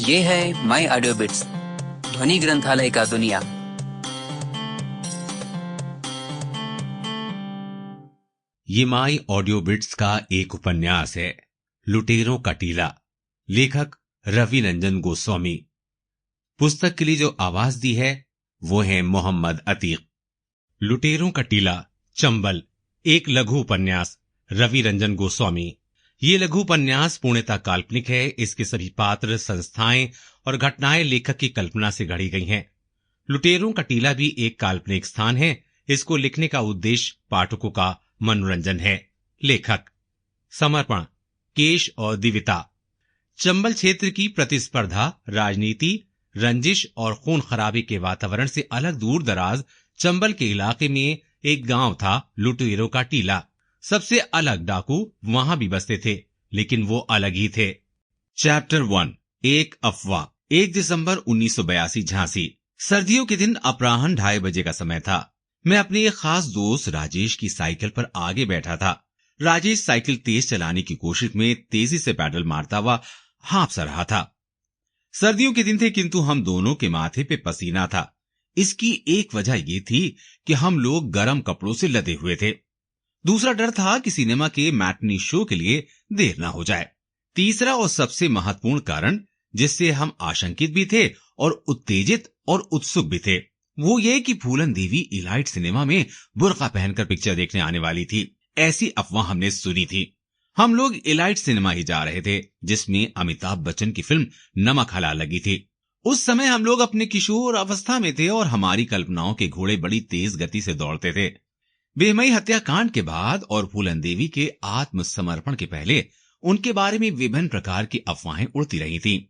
ये है माई audio bits, ध्वनि ग्रंथालय का दुनिया। ये माई ऑडियो बिट्स का एक उपन्यास है, लुटेरों का टीला। लेखक रवि रंजन गोस्वामी। पुस्तक के लिए जो आवाज दी है वो है मोहम्मद अतीक। लुटेरों का टीला चंबल, एक लघु उपन्यास, रवि रंजन गोस्वामी। ये लघु उपन्यास पूर्णतः काल्पनिक है। इसके सभी पात्र, संस्थाएं और घटनाएं लेखक की कल्पना से गढ़ी गई हैं। लुटेरों का टीला भी एक काल्पनिक स्थान है। इसको लिखने का उद्देश्य पाठकों का मनोरंजन है। लेखक समर्पण केश और दिविता। चंबल क्षेत्र की प्रतिस्पर्धा, राजनीति, रंजिश और खून खराबे के वातावरण से अलग दूर दराज चंबल के इलाके में एक गांव था, लुटेरों का टीला। सबसे अलग डाकू वहां भी बसते थे, लेकिन वो अलग ही थे। चैप्टर 1, एक अफवाह। 1 दिसंबर 1982, झांसी। सर्दियों के दिन अपराह्न 2:30 बजे का समय था। मैं अपने एक खास दोस्त राजेश की साइकिल पर आगे बैठा था। राजेश साइकिल तेज चलाने की कोशिश में तेजी से पैडल मारता हुआ हाँफ सा रहा था। सर्दियों के दिन थे, किंतु हम दोनों के माथे पे पसीना था। इसकी एक वजह ये थी कि हम लोग गर्म कपड़ों से लदे हुए थे। दूसरा डर था कि सिनेमा के मैटनी शो के लिए देर न हो जाए। तीसरा और सबसे महत्वपूर्ण कारण, जिससे हम आशंकित भी थे और उत्तेजित और उत्सुक भी थे, वो ये कि फूलन देवी इलाइट सिनेमा में बुर्का पहनकर पिक्चर देखने आने वाली थी। ऐसी अफवाह हमने सुनी थी। हम लोग इलाइट सिनेमा ही जा रहे थे, जिसमें अमिताभ बच्चन की फिल्म नमक हलाल लगी थी। उस समय हम लोग अपने किशोर अवस्था में थे और हमारी कल्पनाओं के घोड़े बड़ी तेज गति से दौड़ते थे। बेमई हत्याकांड के बाद और फूलन देवी के आत्मसमर्पण के पहले उनके बारे में विभिन्न प्रकार की अफवाहें उड़ती रही थीं।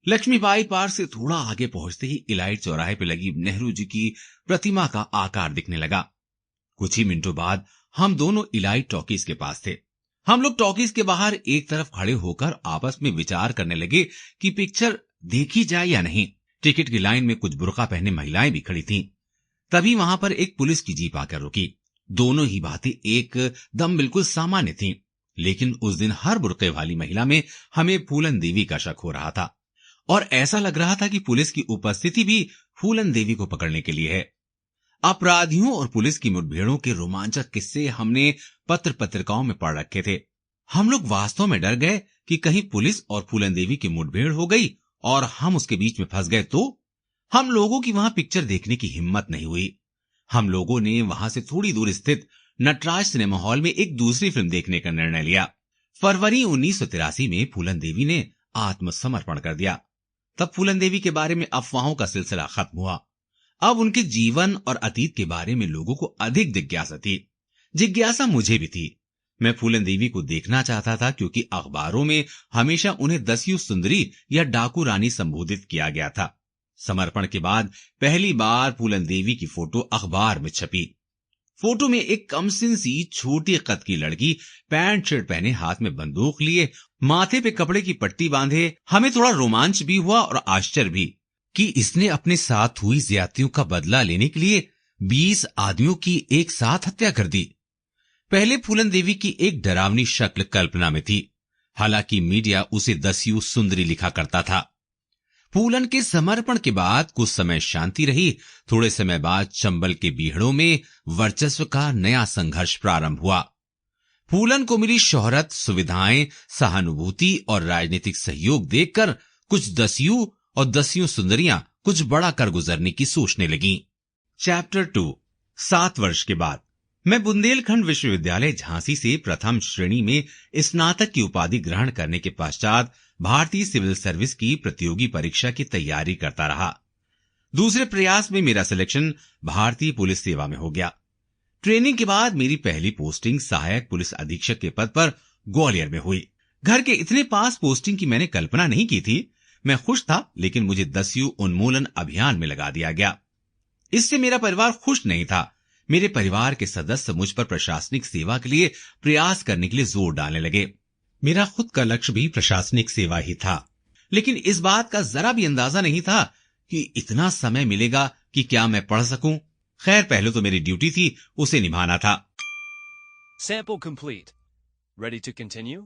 लक्ष्मीबाई पार्क से थोड़ा आगे पहुंचते ही इलाइट चौराहे पर लगी नेहरू जी की प्रतिमा का आकार दिखने लगा। कुछ ही मिनटों बाद हम दोनों इलाइट टॉकीज के पास थे। हम लोग टॉकीज के बाहर एक तरफ खड़े होकर आपस में विचार करने लगे कि पिक्चर देखी जाए या नहीं। टिकट की लाइन में कुछ बुर्का पहने महिलाएं भी खड़ी थीं। तभी वहां पर एक पुलिस की जीप आकर रुकी। दोनों ही बातें एक दम बिल्कुल सामान्य थीं, लेकिन उस दिन हर बुर्के वाली महिला में हमें फूलन देवी का शक हो रहा था और ऐसा लग रहा था कि पुलिस की उपस्थिति भी फूलन देवी को पकड़ने के लिए है। अपराधियों और पुलिस की मुठभेड़ों के रोमांचक किस्से हमने पत्र पत्रिकाओं में पढ़ रखे थे। हम लोग वास्तव में डर गए कि कहीं पुलिस और फूलन देवी की मुठभेड़ हो गई और हम उसके बीच में फंस गए तो। हम लोगों की वहां पिक्चर देखने की हिम्मत नहीं हुई। हम लोगों ने वहां से थोड़ी दूर स्थित नटराज सिनेमा हॉल में एक दूसरी फिल्म देखने का निर्णय लिया। फरवरी 1983 में फूलन देवी ने आत्मसमर्पण कर दिया। तब फूलन देवी के बारे में अफवाहों का सिलसिला खत्म हुआ। अब उनके जीवन और अतीत के बारे में लोगों को अधिक जिज्ञासा थी। जिज्ञासा मुझे भी थी। मैं फूलन देवी को देखना चाहता था, क्योंकि अखबारों में हमेशा उन्हें दस्यु सुंदरी या डाकू रानी संबोधित किया गया था। समर्पण के बाद पहली बार फूलन देवी की फोटो अखबार में छपी। फोटो में एक कमसिन सी छोटी कद की लड़की पैंट शर्ट पहने, हाथ में बंदूक लिए, माथे पे कपड़े की पट्टी बांधे। हमें थोड़ा रोमांच भी हुआ और आश्चर्य भी कि इसने अपने साथ हुई ज्यादतियों का बदला लेने के लिए 20 आदमियों की एक साथ हत्या कर दी। पहले फूलन देवी की एक डरावनी शक्ल कल्पना में थी। हालांकि मीडिया उसे दस्यु सुंदरी लिखा करता था। फूलन के समर्पण के बाद कुछ समय शांति रही। थोड़े समय बाद चंबल के बीहड़ों में वर्चस्व का नया संघर्ष प्रारंभ हुआ। फूलन को मिली शोहरत, सुविधाएं, सहानुभूति और राजनीतिक सहयोग देखकर कुछ दस्यु और दस्यु सुंदरियां कुछ बड़ा कर गुजरने की सोचने लगीं। चैप्टर 2, 7 वर्ष के बाद। मैं बुंदेलखंड विश्वविद्यालय झांसी से प्रथम श्रेणी में स्नातक की उपाधि ग्रहण करने के पश्चात भारतीय सिविल सर्विस की प्रतियोगी परीक्षा की तैयारी करता रहा। दूसरे प्रयास में मेरा सिलेक्शन भारतीय पुलिस सेवा में हो गया। ट्रेनिंग के बाद मेरी पहली पोस्टिंग सहायक पुलिस अधीक्षक के पद पर ग्वालियर में हुई। घर के इतने पास पोस्टिंग की मैंने कल्पना नहीं की थी। मैं खुश था, लेकिन मुझे दस्यु उन्मूलन अभियान में लगा दिया गया। इससे मेरा परिवार खुश नहीं था। मेरे परिवार के सदस्य मुझ पर प्रशासनिक सेवा के लिए प्रयास करने के लिए जोर डालने लगे। मेरा खुद का लक्ष्य भी प्रशासनिक सेवा ही था, लेकिन इस बात का जरा भी अंदाजा नहीं था कि इतना समय मिलेगा कि क्या मैं पढ़ सकूं। खैर, पहले तो मेरी ड्यूटी थी, उसे निभाना था। Sample complete. Ready to continue?